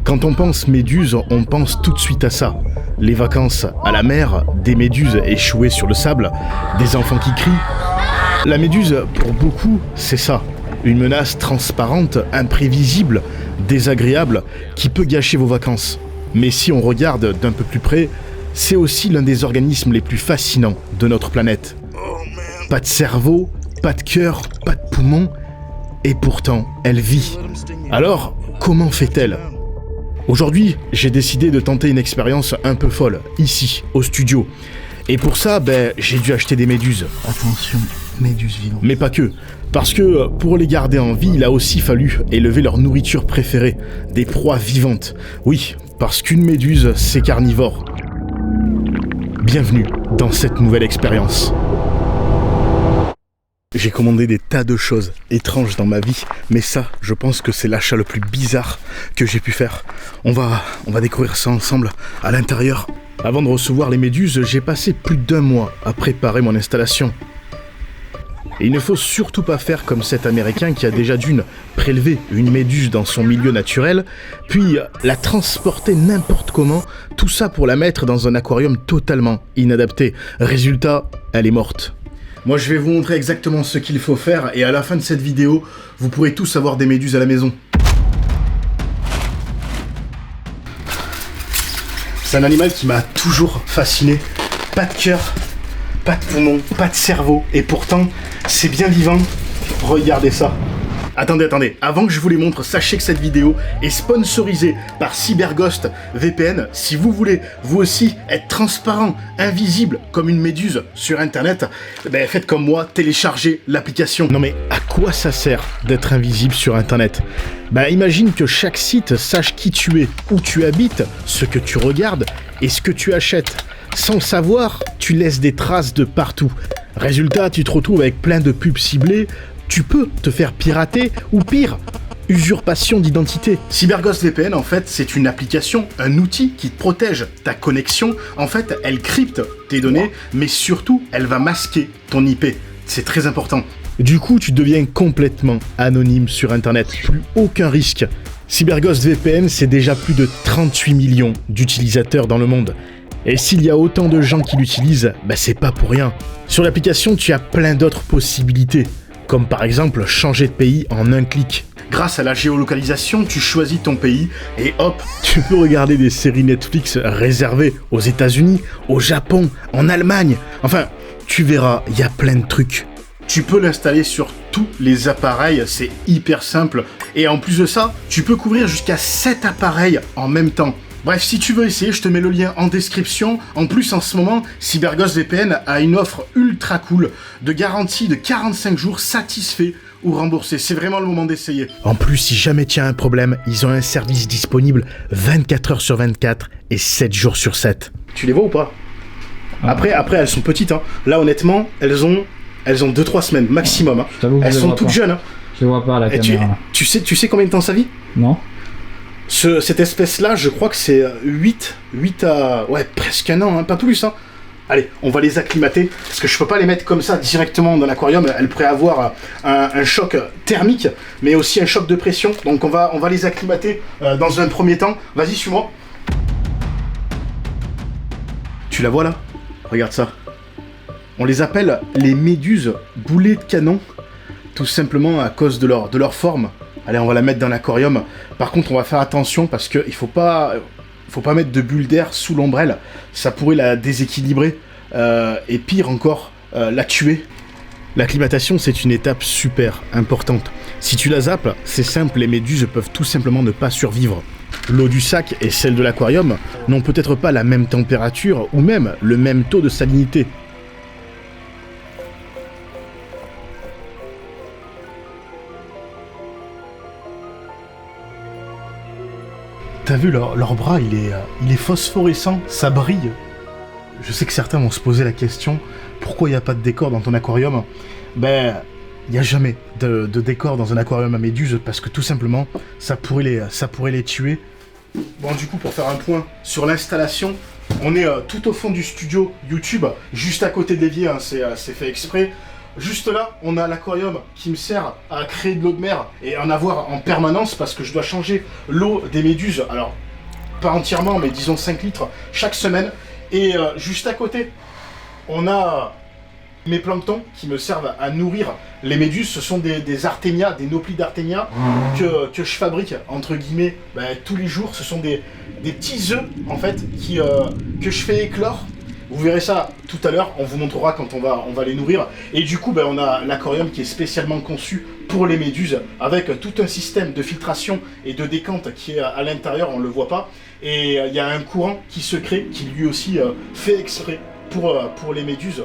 Quand on pense méduse, on pense tout de suite à ça. Les vacances à la mer, des méduses échouées sur le sable, des enfants qui crient. La méduse, pour beaucoup, c'est ça. Une menace transparente, imprévisible, désagréable, qui peut gâcher vos vacances. Mais si on regarde d'un peu plus près, c'est aussi l'un des organismes les plus fascinants de notre planète. Pas de cerveau, pas de cœur, pas de poumon, et pourtant, elle vit. Alors, comment fait-elle ? Aujourd'hui, j'ai décidé de tenter une expérience un peu folle, ici, au studio. Et pour ça, j'ai dû acheter des méduses. Attention, méduses vivantes. Mais pas que. Parce que pour les garder en vie, il a aussi fallu élever leur nourriture préférée, des proies vivantes. Oui, parce qu'une méduse, c'est carnivore. Bienvenue dans cette nouvelle expérience. J'ai commandé des tas de choses étranges dans ma vie, mais ça, je pense que c'est l'achat le plus bizarre que j'ai pu faire. On va découvrir ça ensemble à l'intérieur. Avant de recevoir les méduses, j'ai passé plus d'1 mois à préparer mon installation. Et il ne faut surtout pas faire comme cet Américain qui a déjà prélever une méduse dans son milieu naturel, puis la transporter n'importe comment, tout ça pour la mettre dans un aquarium totalement inadapté. Résultat, elle est morte. Moi, je vais vous montrer exactement ce qu'il faut faire, et à la fin de cette vidéo, vous pourrez tous avoir des méduses à la maison. C'est un animal qui m'a toujours fasciné. Pas de cœur, pas de poumon, pas de cerveau, et pourtant, c'est bien vivant. Regardez ça. Attendez, avant que je vous les montre, sachez que cette vidéo est sponsorisée par CyberGhost VPN. Si vous voulez, vous aussi, être transparent, invisible, comme une méduse sur Internet, faites comme moi, téléchargez l'application. Non mais, à quoi ça sert d'être invisible sur Internet ? Imagine que chaque site sache qui tu es, où tu habites, ce que tu regardes et ce que tu achètes. Sans le savoir, tu laisses des traces de partout. Résultat, tu te retrouves avec plein de pubs ciblées. Tu peux te faire pirater, ou pire, usurpation d'identité. CyberGhost VPN, en fait, c'est une application, un outil qui te protège ta connexion. En fait, elle crypte tes données, mais surtout, elle va masquer ton IP. C'est très important. Du coup, tu deviens complètement anonyme sur Internet. Plus aucun risque. CyberGhost VPN, c'est déjà plus de 38 millions d'utilisateurs dans le monde. Et s'il y a autant de gens qui l'utilisent, c'est pas pour rien. Sur l'application, tu as plein d'autres possibilités. Comme par exemple changer de pays en un clic. Grâce à la géolocalisation, tu choisis ton pays et hop, tu peux regarder des séries Netflix réservées aux États-Unis, au Japon, en Allemagne. Enfin, tu verras, il y a plein de trucs. Tu peux l'installer sur tous les appareils, c'est hyper simple. Et en plus de ça, tu peux couvrir jusqu'à 7 appareils en même temps. Bref, si tu veux essayer, je te mets le lien en description. En plus, en ce moment, CyberGhost VPN a une offre ultra cool de garantie de 45 jours satisfait ou remboursé. C'est vraiment le moment d'essayer. En plus, si jamais tu as un problème, ils ont un service disponible 24 heures sur 24 et 7 jours sur 7. Tu les vois ou pas ? Après, elles sont petites. Hein. Là, honnêtement, elles ont 2-3 semaines maximum. Hein. Elles sont toutes jeunes. Hein. Je les vois pas à la caméra. Tu sais combien de temps ça vit ? Non. Cette espèce-là, je crois que c'est 8 à... Ouais, presque 1 an, hein, pas plus. Hein. Allez, on va les acclimater, parce que je peux pas les mettre comme ça directement dans l'aquarium. Elles pourraient avoir un choc thermique, mais aussi un choc de pression. Donc on va les acclimater dans un premier temps. Vas-y, suis-moi. Tu la vois là ? Regarde ça. On les appelle les méduses boulets de canon, tout simplement à cause de leur forme. Allez, on va la mettre dans l'aquarium. Par contre, on va faire attention parce qu'il faut pas mettre de bulles d'air sous l'ombrelle. Ça pourrait la déséquilibrer et pire encore, la tuer. L'acclimatation, c'est une étape super importante. Si tu la zappes, c'est simple, les méduses peuvent tout simplement ne pas survivre. L'eau du sac et celle de l'aquarium n'ont peut-être pas la même température ou même le même taux de salinité. T'as vu, leur bras, il est phosphorescent, ça brille. Je sais que certains vont se poser la question, pourquoi il n'y a pas de décor dans ton aquarium ? Il n'y a jamais de décor dans un aquarium à méduses, parce que tout simplement, ça pourrait les tuer. Bon, du coup, pour faire un point sur l'installation, on est tout au fond du studio YouTube, juste à côté de l'évier, hein, c'est fait exprès. Juste là, on a l'aquarium qui me sert à créer de l'eau de mer et en avoir en permanence parce que je dois changer l'eau des méduses. Alors, pas entièrement, mais disons 5 litres chaque semaine. Et juste à côté, on a mes planctons qui me servent à nourrir les méduses. Ce sont des artémias, des nauplies d'artémia que je fabrique, entre guillemets, tous les jours. Ce sont des petits œufs, en fait, que je fais éclore. Vous verrez ça tout à l'heure, on vous montrera quand on va les nourrir. Et du coup, on a l'aquarium qui est spécialement conçu pour les méduses, avec tout un système de filtration et de décante qui est à l'intérieur, on ne le voit pas. Et il y a un courant qui se crée, qui lui aussi fait exprès pour les méduses.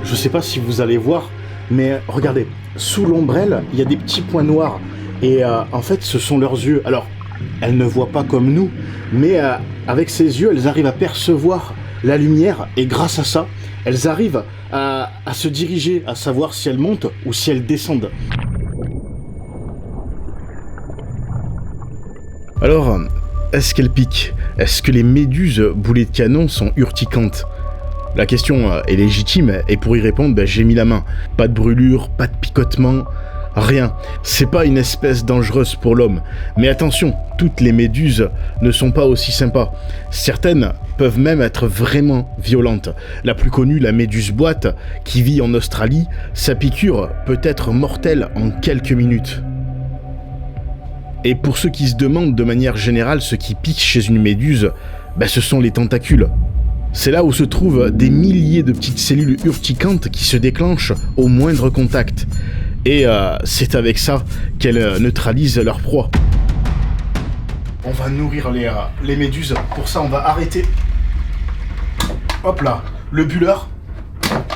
Je sais pas si vous allez voir, mais regardez, sous l'ombrelle, il y a des petits points noirs. Et en fait, ce sont leurs yeux. Alors, elles ne voient pas comme nous, mais avec ces yeux, elles arrivent à percevoir la lumière. Et grâce à ça, elles arrivent à se diriger, à savoir si elles montent ou si elles descendent. Alors, est-ce qu'elles piquent? Est-ce que les méduses boulets de canon sont urticantes? La question est légitime et pour y répondre, j'ai mis la main. Pas de brûlure, pas de picotement, rien. C'est pas une espèce dangereuse pour l'homme. Mais attention, toutes les méduses ne sont pas aussi sympas. Certaines peuvent même être vraiment violentes. La plus connue, la méduse boîte, qui vit en Australie, sa piqûre peut être mortelle en quelques minutes. Et pour ceux qui se demandent de manière générale ce qui pique chez une méduse, ce sont les tentacules. C'est là où se trouvent des milliers de petites cellules urticantes qui se déclenchent au moindre contact. Et c'est avec ça qu'elles neutralisent leur proie. On va nourrir les méduses. Pour ça, on va arrêter, hop là, le bulleur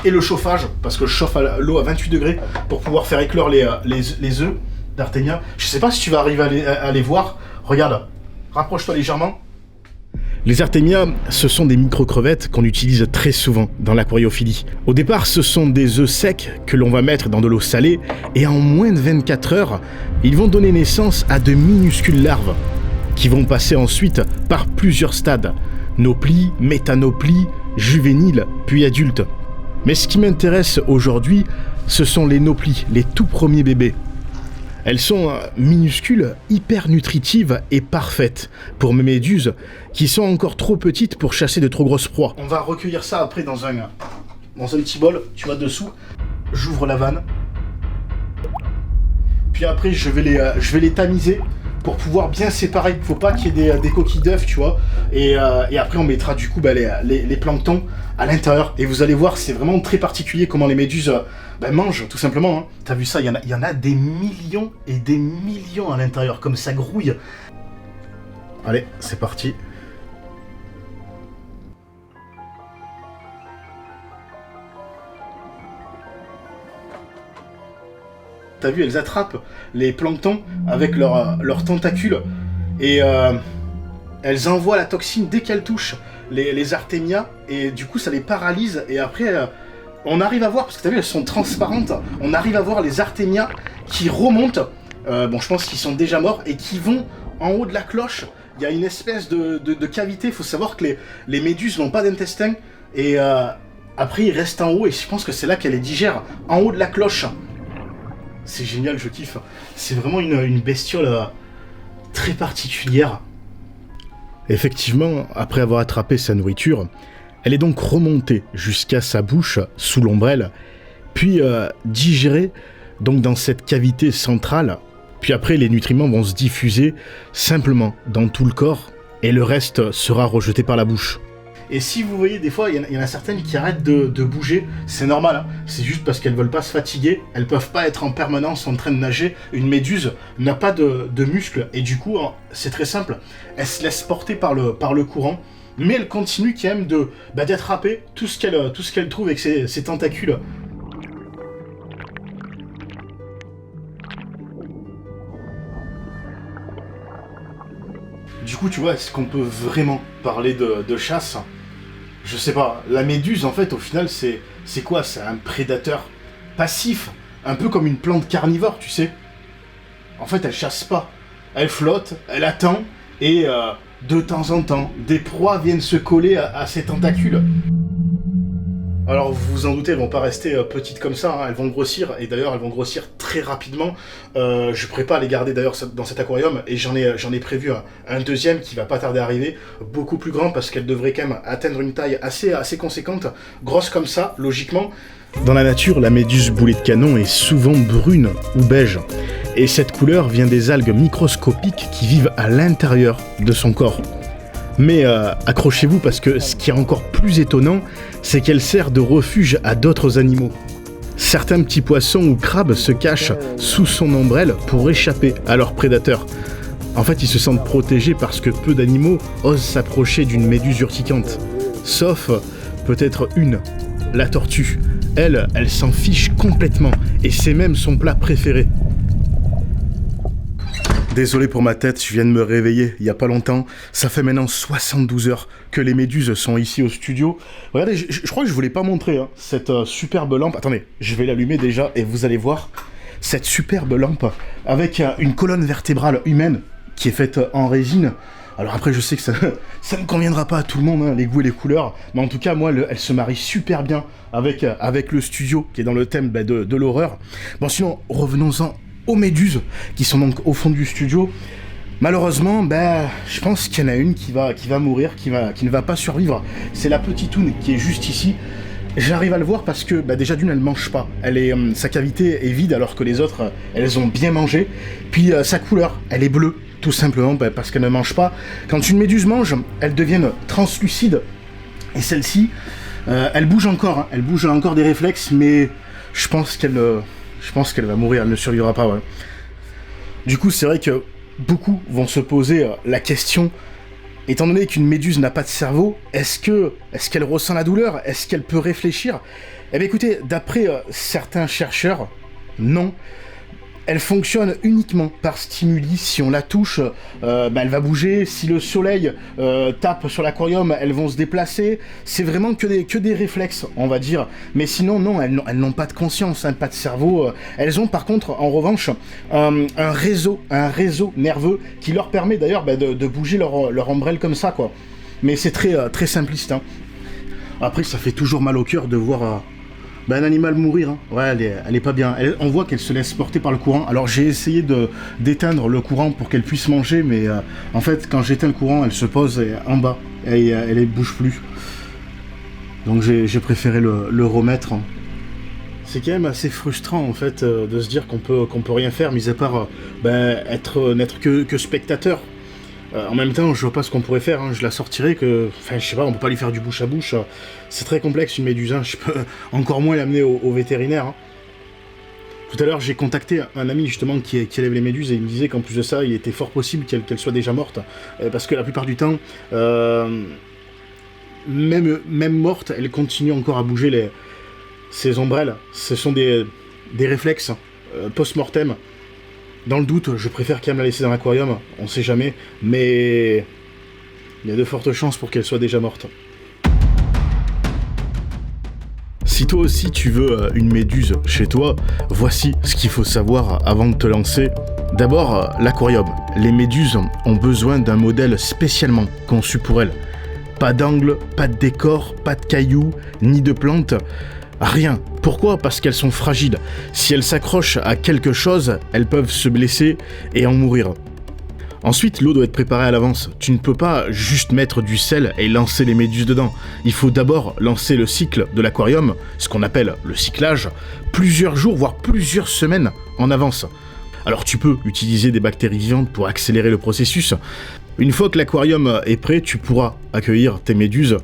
et le chauffage, parce que je chauffe l'eau à 28 degrés pour pouvoir faire éclore les œufs d'artémia. Je sais pas si tu vas arriver à les voir. Regarde, rapproche-toi légèrement. Les artémias, ce sont des micro-crevettes qu'on utilise très souvent dans l'aquariophilie. Au départ, ce sont des œufs secs que l'on va mettre dans de l'eau salée et en moins de 24 heures, ils vont donner naissance à de minuscules larves qui vont passer ensuite par plusieurs stades. Nauplies, métanauplies, juvéniles, puis adultes. Mais ce qui m'intéresse aujourd'hui, ce sont les nauplies, les tout premiers bébés. Elles sont minuscules, hyper nutritives et parfaites pour mes méduses qui sont encore trop petites pour chasser de trop grosses proies. On va recueillir ça après dans un petit bol, tu vois, dessous. J'ouvre la vanne. Puis après, je vais les tamiser pour pouvoir bien séparer. Faut pas qu'il y ait des coquilles d'œufs, tu vois. Et après, on mettra du coup les planctons à l'intérieur. Et vous allez voir, c'est vraiment très particulier comment les méduses mangent, tout simplement. Hein. T'as vu ça, il y en a des millions et des millions à l'intérieur, comme ça grouille. Allez, c'est parti. T'as vu, elles attrapent les planctons avec leurs tentacules et elles envoient la toxine dès qu'elles touchent les artémias et du coup ça les paralyse et après on arrive à voir, parce que t'as vu elles sont transparentes, on arrive à voir les artémias qui remontent, je pense qu'ils sont déjà morts et qui vont en haut de la cloche. Il y a une espèce de cavité, il faut savoir que les méduses n'ont pas d'intestin et après ils restent en haut et je pense que c'est là qu'elles les digèrent, en haut de la cloche. C'est génial, je kiffe. C'est vraiment une bestiole très particulière. Effectivement, après avoir attrapé sa nourriture, elle est donc remontée jusqu'à sa bouche sous l'ombrelle, puis digérée donc dans cette cavité centrale. Puis après, les nutriments vont se diffuser simplement dans tout le corps et le reste sera rejeté par la bouche. Et si vous voyez, des fois, il y en a certaines qui arrêtent de bouger, c'est normal, hein. C'est juste parce qu'elles veulent pas se fatiguer, elles peuvent pas être en permanence en train de nager. Une méduse n'a pas de muscles, et du coup, c'est très simple, elle se laisse porter par le courant, mais elle continue quand même d'attraper tout ce qu'elle trouve avec ses tentacules. Du coup, tu vois, est-ce qu'on peut vraiment parler de chasse ? Je sais pas, la méduse, en fait, au final, c'est quoi ? C'est un prédateur passif, un peu comme une plante carnivore, tu sais. En fait, elle chasse pas. Elle flotte, elle attend, et de temps en temps, des proies viennent se coller à ses tentacules. Alors vous vous en doutez, elles vont pas rester petites comme ça, hein. Elles vont grossir, et d'ailleurs elles vont grossir très rapidement. Je pourrais pas les garder d'ailleurs dans cet aquarium, et j'en ai prévu un deuxième qui va pas tarder à arriver, beaucoup plus grand, parce qu'elle devrait quand même atteindre une taille assez conséquente, grosse comme ça, logiquement. Dans la nature, la méduse boulet de canon est souvent brune ou beige, et cette couleur vient des algues microscopiques qui vivent à l'intérieur de son corps. Mais accrochez-vous parce que ce qui est encore plus étonnant, c'est qu'elle sert de refuge à d'autres animaux. Certains petits poissons ou crabes se cachent sous son ombrelle pour échapper à leurs prédateurs. En fait, ils se sentent protégés parce que peu d'animaux osent s'approcher d'une méduse urticante. Sauf peut-être une, la tortue. Elle s'en fiche complètement et c'est même son plat préféré. Désolé pour ma tête, je viens de me réveiller il y a pas longtemps. Ça fait maintenant 72 heures que les méduses sont ici au studio. Regardez, je crois que je voulais pas montrer cette superbe lampe. Attendez, je vais l'allumer déjà et vous allez voir cette superbe lampe avec une colonne vertébrale humaine qui est faite en résine. Alors après, je sais que ça ne conviendra pas à tout le monde, hein, les goûts et les couleurs, mais en tout cas, moi, elle se marie super bien avec le studio qui est dans le thème de l'horreur. Bon, sinon, revenons-en aux méduses qui sont donc au fond du studio. Malheureusement, je pense qu'il y en a une qui va mourir, qui ne va pas survivre. C'est la petitoune qui est juste ici. J'arrive à le voir parce que déjà d'une, elle mange pas. Sa cavité est vide alors que les autres, elles ont bien mangé. Puis sa couleur, elle est bleue, tout simplement parce qu'elle ne mange pas. Quand une méduse mange, elles deviennent translucides. Et celle-ci, elle bouge encore. Hein. Elle bouge encore des réflexes, mais je pense qu'elle va mourir, elle ne survivra pas, ouais. Du coup, c'est vrai que beaucoup vont se poser la question, étant donné qu'une méduse n'a pas de cerveau, est-ce qu'elle ressent la douleur? Est-ce qu'elle peut réfléchir? Eh bien écoutez, d'après certains chercheurs, non. Elle fonctionne uniquement par stimuli. Si on la touche, elle va bouger. Si le soleil tape sur l'aquarium, elles vont se déplacer. C'est vraiment que des réflexes, on va dire. Mais sinon, non, elles n'ont pas de conscience, hein, pas de cerveau. Elles ont par contre, en revanche, un réseau nerveux qui leur permet d'ailleurs de bouger leur ombrelle comme ça, quoi. Mais c'est très simpliste, hein. Après, ça fait toujours mal au cœur de voir un animal mourir, hein. Ouais, elle est pas bien. On voit qu'elle se laisse porter par le courant. Alors j'ai essayé d'éteindre le courant pour qu'elle puisse manger, mais en fait, quand j'éteins le courant, elle se pose en bas et elle ne bouge plus. Donc j'ai préféré le remettre. C'est quand même assez frustrant en fait de se dire qu'on peut rien faire, mis à part n'être que spectateur. En même temps, je vois pas ce qu'on pourrait faire, hein. Je la sortirais je sais pas, on peut pas lui faire du bouche à bouche. C'est très complexe une méduse, hein. Je peux encore moins l'amener au vétérinaire, hein. Tout à l'heure, j'ai contacté un ami justement qui élève les méduses et il me disait qu'en plus de ça, il était fort possible qu'elle soit déjà morte. Parce que la plupart du temps, même morte, elle continue encore à bouger ses ombrelles. Ce sont des réflexes post-mortem. Dans le doute, je préfère quand même la laisser dans l'aquarium, on sait jamais, mais il y a de fortes chances pour qu'elle soit déjà morte. Si toi aussi tu veux une méduse chez toi, voici ce qu'il faut savoir avant de te lancer. D'abord, l'aquarium. Les méduses ont besoin d'un modèle spécialement conçu pour elles. Pas d'angle, pas de décor, pas de cailloux, ni de plantes. Rien. Pourquoi? Parce qu'elles sont fragiles. Si elles s'accrochent à quelque chose, elles peuvent se blesser et en mourir. Ensuite, l'eau doit être préparée à l'avance. Tu ne peux pas juste mettre du sel et lancer les méduses dedans. Il faut d'abord lancer le cycle de l'aquarium, ce qu'on appelle le cyclage, plusieurs jours, voire plusieurs semaines en avance. Alors tu peux utiliser des bactéries vivantes pour accélérer le processus. Une fois que l'aquarium est prêt, tu pourras accueillir tes méduses.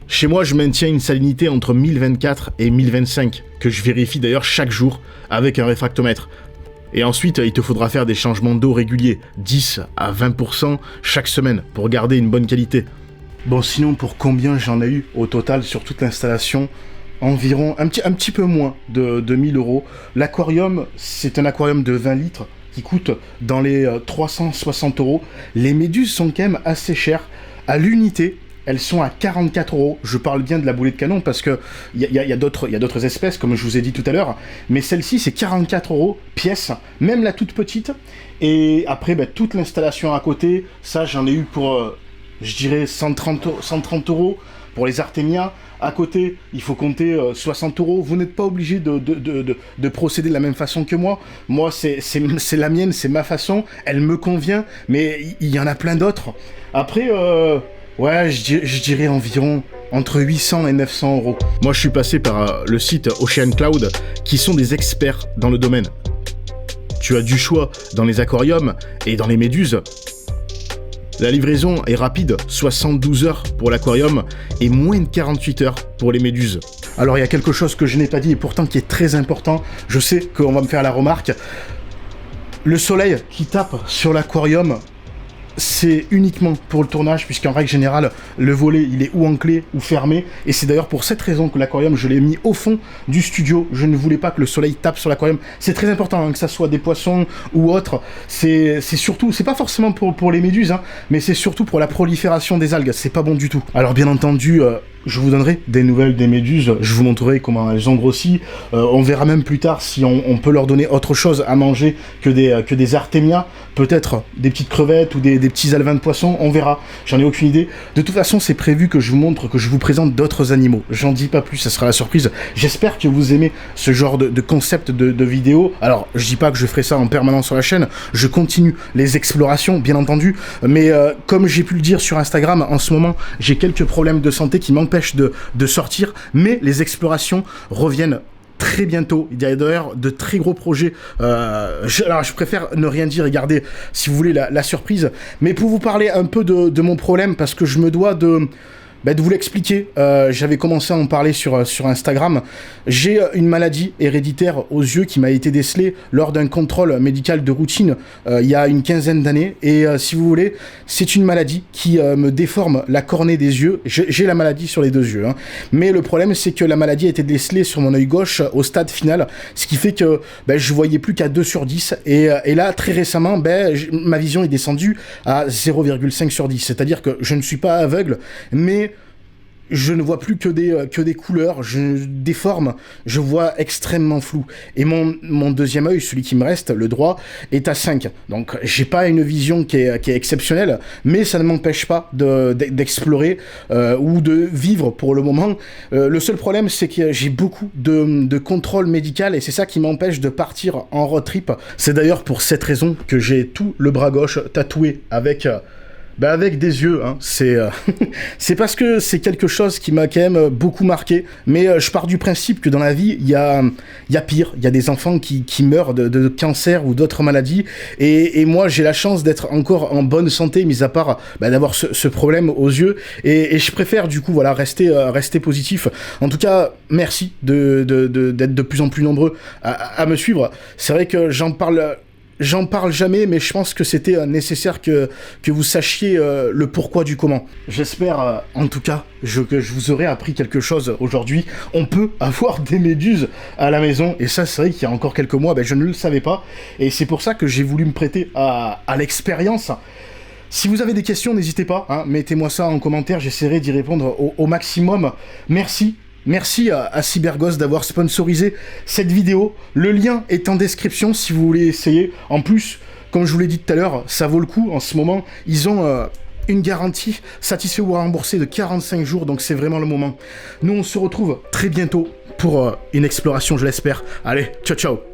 Chez moi, je maintiens une salinité entre 1024 et 1025, que je vérifie d'ailleurs chaque jour avec un réfractomètre. Et ensuite, il te faudra faire des changements d'eau réguliers, 10 à 20% chaque semaine, pour garder une bonne qualité. Bon, sinon, pour combien j'en ai eu au total sur toute l'installation? Environ un petit peu moins de 1000 €. L'aquarium, c'est un aquarium de 20 litres qui coûte dans les 360 €. Les méduses sont quand même assez chères. À l'unité, elles sont à 44 €. Je parle bien de la boulet de canon parce que il y a d'autres espèces, comme je vous ai dit tout à l'heure. Mais celle-ci, c'est 44 € pièce, même la toute petite. Et après, toute l'installation à côté, ça, j'en ai eu pour, je dirais, 130 €. pour les artémias. À côté, il faut compter 60 €. Vous n'êtes pas obligé de procéder de la même façon que moi. Moi, c'est la mienne, c'est ma façon. Elle me convient, mais il y en a plein d'autres. Après, ouais, je dirais environ entre 800 et 900 €. Moi, je suis passé par le site Ocean Cloud, qui sont des experts dans le domaine. Tu as du choix dans les aquariums et dans les méduses. La livraison est rapide, 72 heures pour l'aquarium et moins de 48 heures pour les méduses. Alors il y a quelque chose que je n'ai pas dit et pourtant qui est très important, je sais qu'on va me faire la remarque. Le soleil qui tape sur l'aquarium, c'est uniquement pour le tournage, puisqu'en règle générale, le volet, il est ou enclé ou fermé, et c'est d'ailleurs pour cette raison que l'aquarium, je l'ai mis au fond du studio. Je ne voulais pas que le soleil tape sur l'aquarium. C'est très important, hein, que ça soit des poissons ou autres. C'est surtout, c'est pas forcément pour les méduses, hein, mais c'est surtout pour la prolifération des algues. C'est pas bon du tout. Alors bien entendu, je vous donnerai des nouvelles des méduses, je vous montrerai comment elles ont grossi, on verra même plus tard si on peut leur donner autre chose à manger que des artémias, peut-être des petites crevettes ou des petits alevins de poisson, on verra, j'en ai aucune idée. De toute façon, c'est prévu que je vous montre, que je vous présente d'autres animaux, j'en dis pas plus, ça sera la surprise. J'espère que vous aimez ce genre de concept de vidéo. Alors, je dis pas que je ferai ça en permanence sur la chaîne, je continue les explorations, bien entendu, mais comme j'ai pu le dire sur Instagram, en ce moment, j'ai quelques problèmes de santé qui m'empêchent de sortir, mais les explorations reviennent très bientôt. Il y a d'ailleurs de très gros projets. Alors je préfère ne rien dire et garder, si vous voulez, la surprise. Mais pour vous parler un peu de mon problème, parce que je me dois de vous l'expliquer. J'avais commencé à en parler sur Instagram. J'ai une maladie héréditaire aux yeux qui m'a été décelée lors d'un contrôle médical de routine il y a une quinzaine d'années. Et si vous voulez, c'est une maladie qui me déforme la cornée des yeux. J'ai la maladie sur les deux yeux, hein. Mais le problème, c'est que la maladie a été décelée sur mon œil gauche au stade final, ce qui fait que je voyais plus qu'à 2/10. Et là, très récemment, ma vision est descendue à 0,5/10. C'est-à-dire que je ne suis pas aveugle, mais je ne vois plus que des couleurs, je déforme, je vois extrêmement flou. Et mon deuxième œil, celui qui me reste, le droit, est à 5. Donc j'ai pas une vision qui est exceptionnelle, mais ça ne m'empêche pas d'explorer ou de vivre pour le moment. Le seul problème, c'est que j'ai beaucoup de contrôle médical et c'est ça qui m'empêche de partir en road trip. C'est d'ailleurs pour cette raison que j'ai tout le bras gauche tatoué avec des yeux, hein. C'est parce que c'est quelque chose qui m'a quand même beaucoup marqué, mais je pars du principe que dans la vie, il y a pire, il y a des enfants qui meurent de cancer ou d'autres maladies, et moi j'ai la chance d'être encore en bonne santé, mis à part d'avoir ce problème aux yeux, et je préfère du coup voilà rester positif. En tout cas, merci d'être de plus en plus nombreux à me suivre. C'est vrai que j'en parle jamais, mais je pense que c'était nécessaire que vous sachiez le pourquoi du comment. J'espère, en tout cas, que je vous aurai appris quelque chose aujourd'hui. On peut avoir des méduses à la maison, et ça, c'est vrai qu'il y a encore quelques mois, je ne le savais pas, et c'est pour ça que j'ai voulu me prêter à l'expérience. Si vous avez des questions, n'hésitez pas, hein, mettez-moi ça en commentaire, j'essaierai d'y répondre au maximum. Merci à Cyberghost d'avoir sponsorisé cette vidéo. Le lien est en description si vous voulez essayer. En plus, comme je vous l'ai dit tout à l'heure, ça vaut le coup. En ce moment, ils ont une garantie satisfait ou remboursé de 45 jours, donc c'est vraiment le moment. Nous, on se retrouve très bientôt pour une exploration, je l'espère. Allez, ciao ciao.